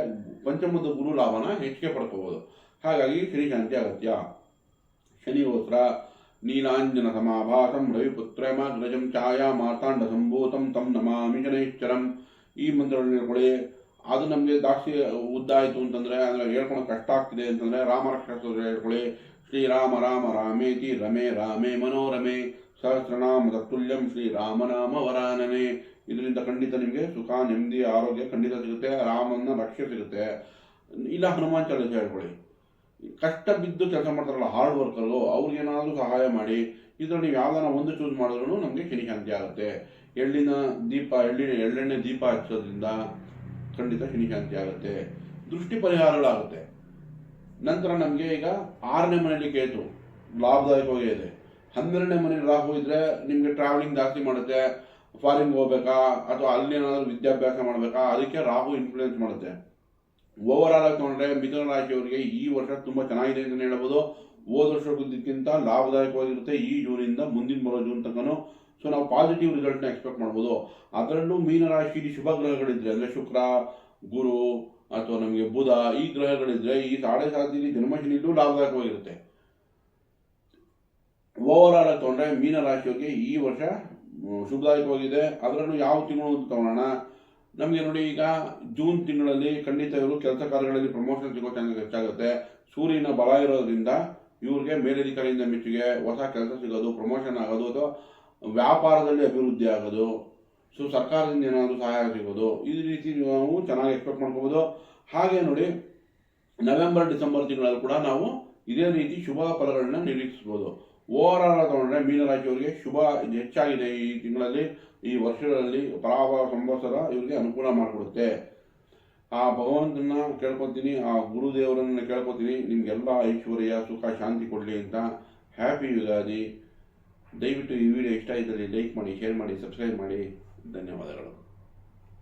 ಪಂಚಮದ ಗುರು ಲಾಭನ ಹೆಚ್ಚಿಗೆ ಪಡ್ಕೋಬೋದು. ಹಾಗಾಗಿ ಶನಿ ಶಾಂತಿ ಅಗತ್ಯ. ಶನಿಗೋಸ್ಕರ ನೀಲಾಂಜನ ಸಮಾಭಾಸಂ ರವಿಪುತ್ರಮಾಗ್ರಜಂ ಛಾಯಾ ಮಾರ್ತಾಂಡ ಸಂಭೂತಂ ತಂ ನಮಾಮಿ ಶನೈಶ್ಚರಂ. ಈ ಮಂತ್ರಗಳನ್ನು ಹೇಳ್ಕೊಳ್ಳಿ. ಅದು ನಮಗೆ ಜಾಸ್ತಿ ಉದ್ದ ಆಯಿತು ಅಂತಂದರೆ, ಅಂದರೆ ಹೇಳ್ಕೊಳಕ್ಕೆ ಕಷ್ಟ ಆಗ್ತಿದೆ ಅಂತಂದರೆ ರಾಮರಕ್ಷ ಹೇಳ್ಕೊಳ್ಳಿ. ಶ್ರೀರಾಮ ರಾಮ ರಾಮೇತಿ ರಮೇ ರಾಮೇ ಮನೋರಮೆ ಸಹಸ್ರನಾಮ ತತ್ತುಲ್ಯಂ ಶ್ರೀರಾಮನಾಮ ವರಾನನೆ. ಇದರಿಂದ ಖಂಡಿತ ನಿಮಗೆ ಸುಖ, ನೆಮ್ಮದಿ, ಆರೋಗ್ಯ ಖಂಡಿತ ಸಿಗುತ್ತೆ. ರಾಮನ ರಕ್ಷೆ ಸಿಗುತ್ತೆ. ಇಲ್ಲ ಹನುಮಾನ್ ಚಾಲಿಸ ಹೇಳ್ಕೊಳ್ಳಿ. ಕಷ್ಟ ಬಿದ್ದು ಕೆಲಸ ಮಾಡ್ತಾರಲ್ಲ ಹಾರ್ಡ್ ವರ್ಕರು, ಅವ್ರಿಗೇನಾದರೂ ಸಹಾಯ ಮಾಡಿ. ಇದರಲ್ಲಿ ನೀವು ಯಾವ್ದಾನ ಒಂದು ಚೂಸ್ ಮಾಡಿದ್ರೂ ನಮಗೆ ಶನಿ ಶಾಂತಿ ಆಗುತ್ತೆ. ಎಳ್ಳೆಣ್ಣೆ ದೀಪ ಹಚ್ಚೋದ್ರಿಂದ ಖಂಡಿತ ಶನಿ ಶಾಂತಿ ಆಗುತ್ತೆ. ದೃಷ್ಟಿ ಪರಿಹಾರಗಳಾಗುತ್ತೆ. ನಂತರ ನಮಗೆ ಈಗ 6ನೇ ಮನೆಯಲ್ಲಿ ಕೇತು ಲಾಭದಾಯಕವಾಗಿ ಇದೆ. 12ನೇ ಮನೇಲಿ ರಾಹು ಇದ್ದರೆ ನಿಮಗೆ ಟ್ರಾವೆಲಿಂಗ್ ಜಾಸ್ತಿ ಮಾಡುತ್ತೆ. ಫಾರಿನ್ಗೆ ಹೋಗ್ಬೇಕಾ ಅಥವಾ ಅಲ್ಲಿ ಏನಾದರೂ ವಿದ್ಯಾಭ್ಯಾಸ ಮಾಡಬೇಕಾ, ಅದಕ್ಕೆ ರಾಹು ಇನ್ಫ್ಲೂಯೆನ್ಸ್ ಮಾಡುತ್ತೆ. ಓವರ್ ಆಲ್ ಆಗಿ ತೊಗೊಂಡ್ರೆ ಮಿಥುನ ರಾಶಿಯವರಿಗೆ ಈ ವರ್ಷ ತುಂಬ ಚೆನ್ನಾಗಿದೆ ಅಂತಲೇ ಹೇಳ್ಬೋದು. ಹೋದ ವರ್ಷಕ್ಕಿಂತ ಲಾಭದಾಯಕವಾಗಿರುತ್ತೆ ಈ ಜೂನಿಂದ ಮುಂದಿನ ಬರೋ ಜೂನ್ ತನಕನೂ. ಸೊ ನಾವು ಪಾಸಿಟಿವ್ ರಿಸಲ್ಟ್ನ ಎಕ್ಸ್ಪೆಕ್ಟ್ ಮಾಡ್ಬೋದು. ಅದರಲ್ಲೂ ಮೀನರಾಶಿಯಲ್ಲಿ ಶುಭ ಗ್ರಹಗಳಿದ್ರೆ, ಅಂದರೆ ಶುಕ್ರ, ಗುರು ಅಥವಾ ನಮಗೆ ಬುಧ ಈ ಗ್ರಹಗಳಿದ್ರೆ ಈ 7.5 ಜನ್ಮಶನಿಯಲ್ಲೂ ಲಾಭದಾಯಕವಾಗಿರುತ್ತೆ. ಓವರ್ ಆಲ್ ಆಗಿ ತೊಗೊಂಡ್ರೆ ಮೀನರಾಶಿಯವರಿಗೆ ಈ ವರ್ಷ ಶುಭದಾಯಕವಾಗಿದೆ. ಅದರಲ್ಲೂ ಯಾವ ತಿಂಗಳು ಅಂತ ತಗೊಳ್ಳೋಣ. ನಮಗೆ ನೋಡಿ, ಈಗ ಜೂನ್ ತಿಂಗಳಲ್ಲಿ ಖಂಡಿತ ಇವರು ಕೆಲಸ ಕಾರ್ಯಗಳಲ್ಲಿ ಪ್ರಮೋಷನ್ ಸಿಗೋ ಚಾನ್ಸಸ್ ಹೆಚ್ಚಾಗುತ್ತೆ. ಸೂರ್ಯನ ಬಲ ಇರೋದ್ರಿಂದ ಇವ್ರಿಗೆ ಮೇಲಧಿಕಾರಿಯಿಂದ ಮೆಚ್ಚುಗೆ, ಹೊಸ ಕೆಲಸ ಸಿಗೋದು, ಪ್ರಮೋಷನ್ ಆಗೋದು ಅಥವಾ ವ್ಯಾಪಾರದಲ್ಲಿ ಅಭಿವೃದ್ಧಿ ಆಗೋದು, ಸೊ ಸರ್ಕಾರದಿಂದ ಏನಾದರೂ ಸಹಾಯ ಸಿಗೋದು, ಈ ರೀತಿ ನಾವು ಚೆನ್ನಾಗಿ ಎಕ್ಸ್ಪೆಕ್ಟ್ ಮಾಡ್ಕೋಬೋದು. ಹಾಗೆ ನೋಡಿ, ನವೆಂಬರ್ ಡಿಸೆಂಬರ್ ತಿಂಗಳಲ್ಲಿ ಕೂಡ ನಾವು ಇದೇ ರೀತಿ ಶುಭ ಫಲಗಳನ್ನ ನಿರೀಕ್ಷಿಸ್ಬೋದು. ಓವರ್ ಆಲ್ ತಗೊಂಡ್ರೆ ಮೀನರಾಶಿಯವರಿಗೆ ಶುಭ ಹೆಚ್ಚಾಗಿದೆ ಈ ತಿಂಗಳಲ್ಲಿ, ಈ ವರ್ಷಗಳಲ್ಲಿ. ಪರಾಭವ ಸಂವತ್ಸರ ಇವರಿಗೆ ಅನುಕೂಲ ಮಾಡಿಕೊಡುತ್ತೆ. ಆ ಭಗವಂತನ ಕೇಳ್ಕೊತೀನಿ, ಆ ಗುರುದೇವರನ್ನ ಕೇಳ್ಕೊತೀನಿ, ನಿಮಗೆಲ್ಲ ಐಶ್ವರ್ಯ, ಸುಖ, ಶಾಂತಿ ಕೊಡಲಿ ಅಂತ. ಹ್ಯಾಪಿ ಯುಗಾದಿ. ದಯವಿಟ್ಟು ಈ ವಿಡಿಯೋ ಇಷ್ಟ ಇದ್ದಲ್ಲಿ ಲೈಕ್ ಮಾಡಿ, ಶೇರ್ ಮಾಡಿ, ಸಬ್ಸ್ಕ್ರೈಬ್ ಮಾಡಿ. ಧನ್ಯವಾದಗಳು.